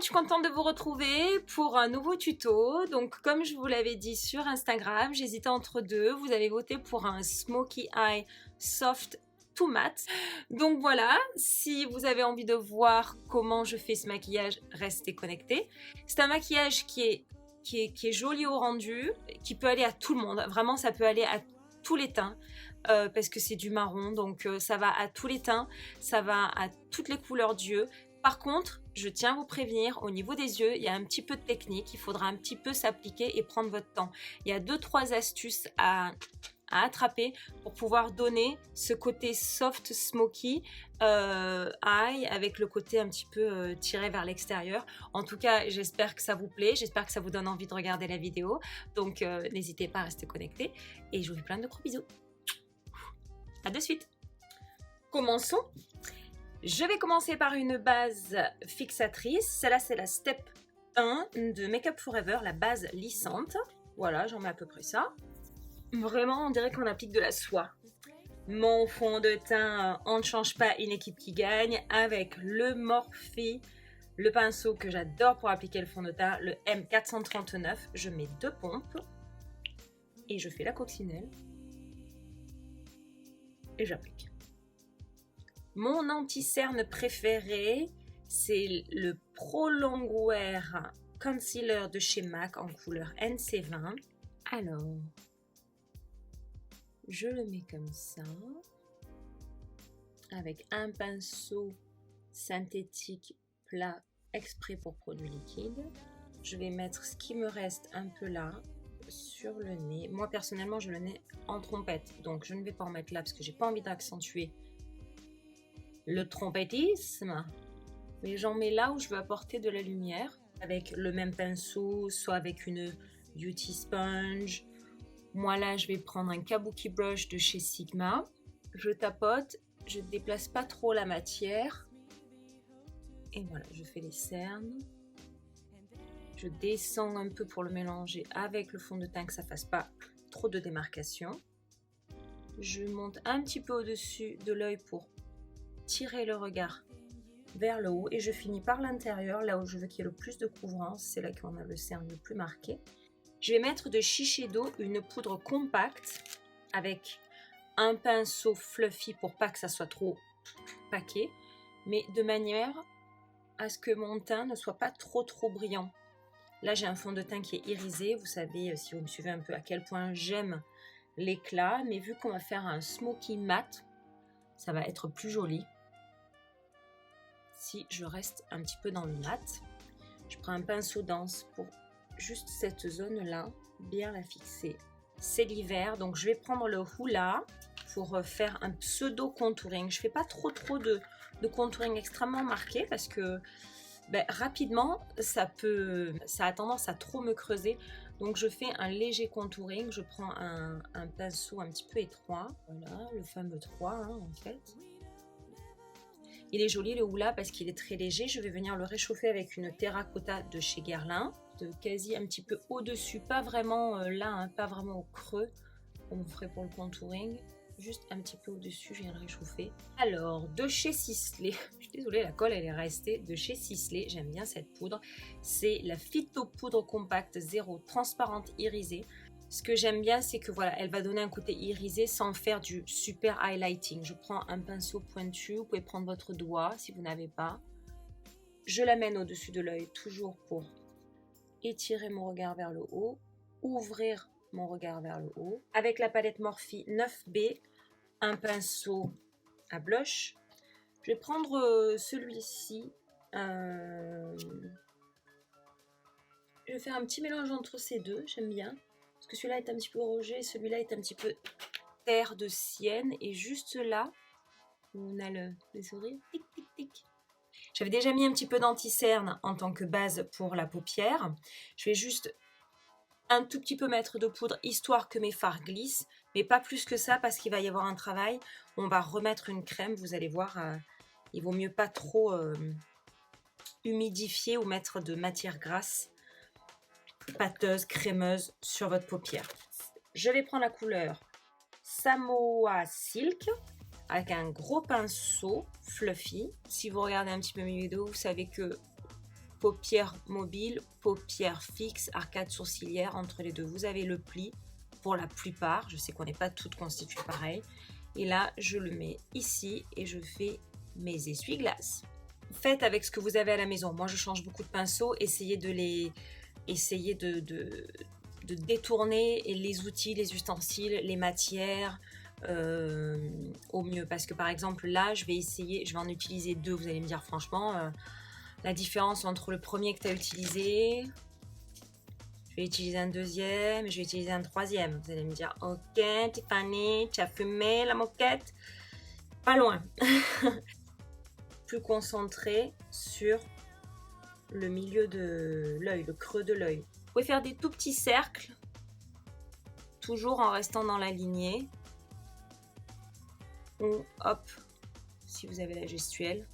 suis contente de vous retrouver pour un nouveau tuto. Donc comme je vous l'avais dit sur Instagram, j'hésitais entre deux. Vous avez voté pour un Smoky Eye Soft to Matte. Donc voilà, si vous avez envie de voir comment je fais ce maquillage, restez connectés. C'est un maquillage qui est joli au rendu, qui peut aller à tout le monde. Vraiment, ça peut aller à tous les teints. Parce que c'est du marron, donc ça va à tous les teints, ça va à toutes les couleurs d'yeux. Par contre, je tiens à vous prévenir, au niveau des yeux, il y a un petit peu de technique, il faudra un petit peu s'appliquer et prendre votre temps. Il y a 2-3 astuces à attraper pour pouvoir donner ce côté soft smoky eye avec le côté un petit peu tiré vers l'extérieur. En tout cas, j'espère que ça vous plaît, j'espère que ça vous donne envie de regarder la vidéo. Donc n'hésitez pas à rester connectés et je vous fais plein de gros bisous. À de suite. Commençons. Je vais commencer par une base fixatrice. Celle-là, c'est la Step 1 de Make Up For Ever, la base lissante. Voilà, j'en mets à peu près ça. Vraiment, on dirait qu'on applique de la soie. Mon fond de teint, on ne change pas, une équipe qui gagne, avec le Morphe, le pinceau que j'adore pour appliquer le fond de teint, le M439. Je mets 2 pompes et je fais la coccinelle. Et j'applique. Mon anti-cerne préféré, c'est le Pro Longwear Concealer de chez MAC en couleur NC20. Alors, je le mets comme ça, avec un pinceau synthétique plat exprès pour produit liquide. Je vais mettre ce qui me reste un peu là, sur le nez. Moi personnellement je le nez en trompette, donc je ne vais pas en mettre là parce que j'ai pas envie d'accentuer le trompettisme, mais j'en mets là où je veux apporter de la lumière avec le même pinceau, soit avec une beauty sponge. Moi là je vais prendre un kabuki brush de chez Sigma, je tapote, je ne déplace pas trop la matière et voilà, je fais les cernes. Je descends un peu pour le mélanger avec le fond de teint, que ça ne fasse pas trop de démarcation. Je monte un petit peu au-dessus de l'œil pour tirer le regard vers le haut. Et je finis par l'intérieur, là où je veux qu'il y ait le plus de couvrance. C'est là qu'on a le cerne le plus marqué. Je vais mettre de Shiseido une poudre compacte avec un pinceau fluffy pour pas que ça soit trop paquet. Mais de manière à ce que mon teint ne soit pas trop brillant. Là, j'ai un fond de teint qui est irisé. Vous savez, si vous me suivez un peu, à quel point j'aime l'éclat. Mais vu qu'on va faire un smoky mat, ça va être plus joli. Si je reste un petit peu dans le mat, je prends un pinceau dense pour juste cette zone-là, bien la fixer. C'est l'hiver, donc je vais prendre le Hoola pour faire un pseudo contouring. Je fais pas trop de contouring extrêmement marqué parce que rapidement, ça a tendance à trop me creuser. Donc je fais un léger contouring. Je prends un pinceau un petit peu étroit. Voilà, le fameux 3 en fait. Il est joli le Hoola parce qu'il est très léger. Je vais venir le réchauffer avec une terracotta de chez Guerlain. De quasi un petit peu au-dessus. Pas vraiment là, pas vraiment au creux. Comme on ferait pour le contouring. Juste un petit peu au-dessus, je viens le réchauffer. Alors, de chez Sisley, je suis désolée, la colle elle est restée. De chez Sisley, j'aime bien cette poudre. C'est la Phyto Poudre Compacte 0 transparente irisée. Ce que j'aime bien, c'est que voilà, elle va donner un côté irisé sans faire du super highlighting. Je prends un pinceau pointu, vous pouvez prendre votre doigt si vous n'avez pas. Je l'amène au-dessus de l'œil, toujours pour étirer mon regard vers le haut, ouvrir mon regard vers le haut. Avec la palette Morphe 9B, un pinceau à blush. Je vais prendre celui-ci. Je vais faire un petit mélange entre ces deux, j'aime bien. Parce que celui-là est un petit peu rouge, celui-là est un petit peu terre de sienne. Et juste là, où on a le sourire, tic tic tic. J'avais déjà mis un petit peu d'anti-cerne en tant que base pour la paupière. Je vais juste un tout petit peu mettre de poudre histoire que mes fards glissent, mais pas plus que ça parce qu'il va y avoir un travail. On va remettre une crème, vous allez voir, il vaut mieux pas trop humidifier ou mettre de matière grasse, pâteuse, crémeuse sur votre paupière. Je vais prendre la couleur Samoa Silk avec un gros pinceau fluffy. Si vous regardez un petit peu mes vidéos, vous savez que paupières mobiles, paupières fixes, arcade sourcilière, entre les deux. Vous avez le pli pour la plupart. Je sais qu'on n'est pas toutes constituées pareil. Et là, je le mets ici et je fais mes essuie-glaces. Faites avec ce que vous avez à la maison. Moi, je change beaucoup de pinceaux. Essayez de détourner les outils, les ustensiles, les matières au mieux. Parce que par exemple, là, je vais en utiliser 2. Vous allez me dire franchement, la différence entre le premier que tu as utilisé, je vais utiliser un deuxième, je vais utiliser un troisième. Vous allez me dire, ok, Tiffany, tu as fumé la moquette? Pas loin. Plus concentré sur le milieu de l'œil, le creux de l'œil. Vous pouvez faire des tout petits cercles, toujours en restant dans la lignée. Ou hop, si vous avez la gestuelle.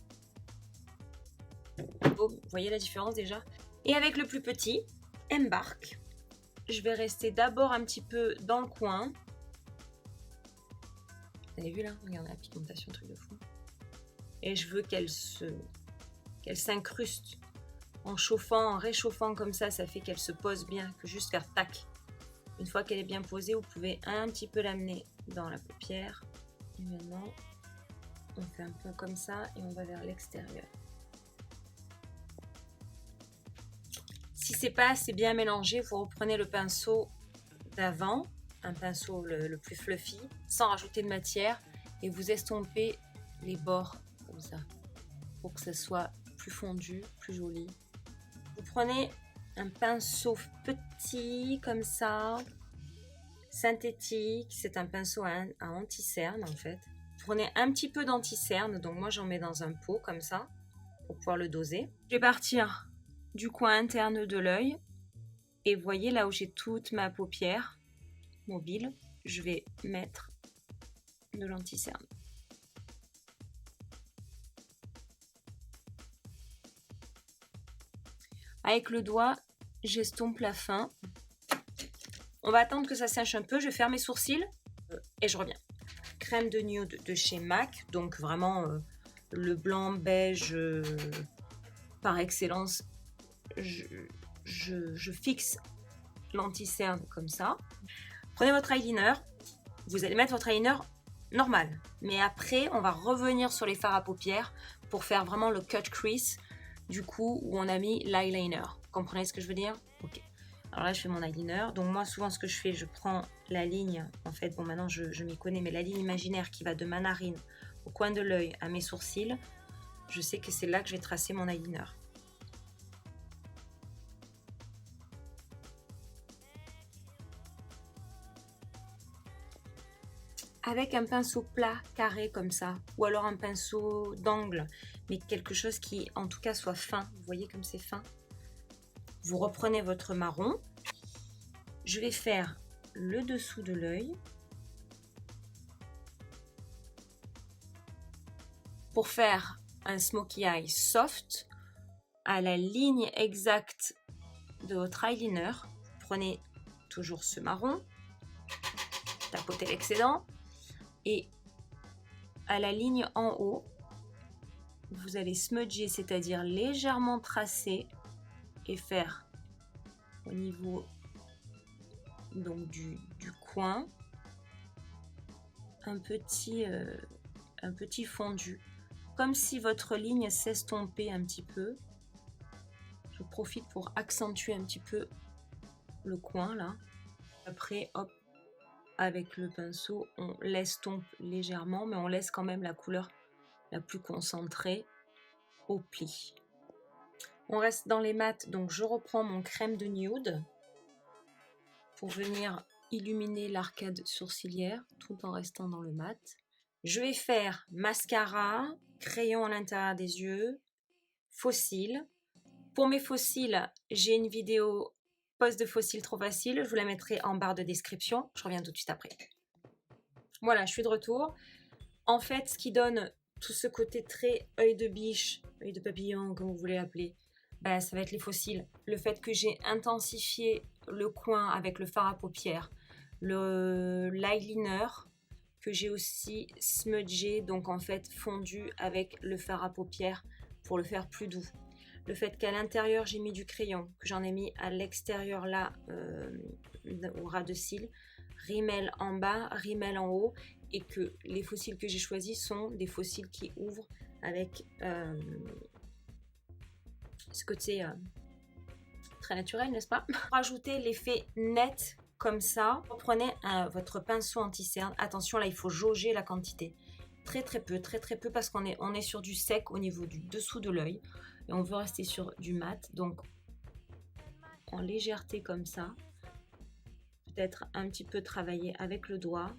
Oh, vous voyez la différence déjà? Et avec le plus petit, embarque. Je vais rester d'abord un petit peu dans le coin. Vous avez vu là? Regardez la pigmentation, truc de fou. Et je veux qu'elle s'incruste en chauffant, en réchauffant comme ça fait qu'elle se pose bien, que juste faire tac. Une fois qu'elle est bien posée, vous pouvez un petit peu l'amener dans la paupière. Et maintenant, on fait un peu comme ça et on va vers l'extérieur. Si c'est pas assez bien mélangé, vous reprenez le pinceau d'avant, un pinceau le plus fluffy, sans rajouter de matière, et vous estompez les bords comme ça, pour que ça soit plus fondu, plus joli. Vous prenez un pinceau petit comme ça, synthétique, c'est un pinceau à anti-cerne en fait. Vous prenez un petit peu d'anti-cerne, donc moi j'en mets dans un pot comme ça, pour pouvoir le doser. Je vais partir du coin interne de l'œil, et vous voyez là où j'ai toute ma paupière mobile, je vais mettre de l'anti-cerne. Avec le doigt, j'estompe la fin. On va attendre que ça sèche un peu, je vais faire mes sourcils et je reviens. Crème de nude de chez MAC, donc vraiment le blanc beige par excellence. Je fixe l'anti-cerne comme ça. Prenez votre eyeliner, vous allez mettre votre eyeliner normal, mais après on va revenir sur les fards à paupières pour faire vraiment le cut crease du coup où on a mis l'eyeliner. Comprenez ce que je veux dire? Ok. Alors là je fais mon eyeliner, donc moi souvent ce que je fais, je prends la ligne, en fait bon maintenant je m'y connais, mais la ligne imaginaire qui va de ma narine au coin de l'œil à mes sourcils, je sais que c'est là que je vais tracer mon eyeliner. Avec un pinceau plat, carré comme ça, ou alors un pinceau d'angle, mais quelque chose qui en tout cas soit fin. Vous voyez comme c'est fin? Vous reprenez votre marron. Je vais faire le dessous de l'œil. Pour faire un smokey eye soft, à la ligne exacte de votre eyeliner, prenez toujours ce marron, tapotez l'excédent. Et à la ligne en haut, vous allez smudger, c'est-à-dire légèrement tracer et faire au niveau donc du coin un petit fondu. Comme si votre ligne s'estompait un petit peu. Je profite pour accentuer un petit peu le coin là. Après, hop, avec le pinceau, on l'estompe légèrement, mais on laisse quand même la couleur la plus concentrée au pli. On reste dans les mats, donc je reprends mon crème de nude pour venir illuminer l'arcade sourcilière tout en restant dans le mat. Je vais faire mascara, crayon à l'intérieur des yeux, faux cils. Pour mes faux cils, j'ai une vidéo pose de faux cils trop facile, je vous la mettrai en barre de description. Je reviens tout de suite après. Voilà, je suis de retour. En fait, ce qui donne tout ce côté très œil de biche, œil de papillon, comme vous voulez l'appeler, ben, ça va être les faux cils. Le fait que j'ai intensifié le coin avec le fard à paupières, l'eyeliner que j'ai aussi smudgé, donc en fait fondu avec le fard à paupières pour le faire plus doux. le fait qu'à l'intérieur j'ai mis du crayon, que j'en ai mis à l'extérieur là, au ras de cils, rímel en bas, rímel en haut, et que les faux cils que j'ai choisis sont des faux cils qui ouvrent avec ce côté très naturel, n'est-ce pas? Pour rajouter l'effet net comme ça, prenez votre pinceau anti-cerne. Attention, là il faut jauger la quantité. Très très peu parce qu'on est sur du sec au niveau du dessous de l'œil et on veut rester sur du mat, donc en légèreté comme ça, peut-être un petit peu travailler avec le doigt.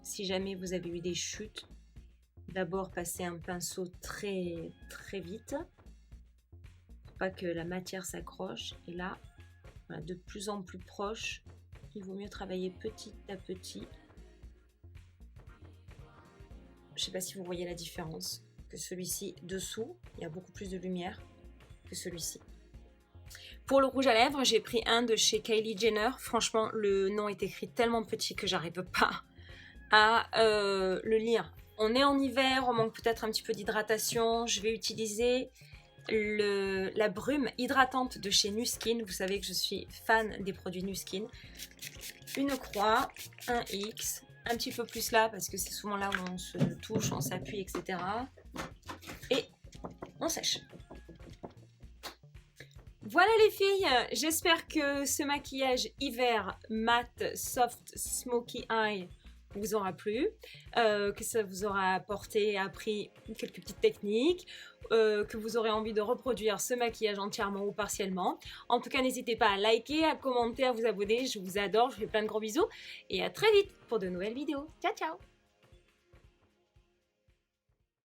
Si jamais vous avez eu des chutes, d'abord passez un pinceau très vite pour pas que la matière s'accroche, et là voilà, de plus en plus proche. Il vaut mieux travailler petit à petit. Je ne sais pas si vous voyez la différence, que celui-ci dessous, il y a beaucoup plus de lumière que celui-ci. Pour le rouge à lèvres, j'ai pris un de chez Kylie Jenner. Franchement, le nom est écrit tellement petit que j'arrive pas à le lire. On est en hiver, on manque peut-être un petit peu d'hydratation. Je vais utiliser la brume hydratante de chez Nu Skin. Vous savez que je suis fan des produits Nu Skin. Une croix, un X, un petit peu plus là parce que c'est souvent là où on se touche, on s'appuie, etc. Et on sèche. Voilà les filles, j'espère que ce maquillage hiver mat soft smoky eye vous aura plu, que ça vous aura apporté, appris quelques petites techniques, que vous aurez envie de reproduire ce maquillage entièrement ou partiellement. En tout cas, n'hésitez pas à liker, à commenter, à vous abonner. Je vous adore, je vous fais plein de gros bisous et à très vite pour de nouvelles vidéos. Ciao, ciao!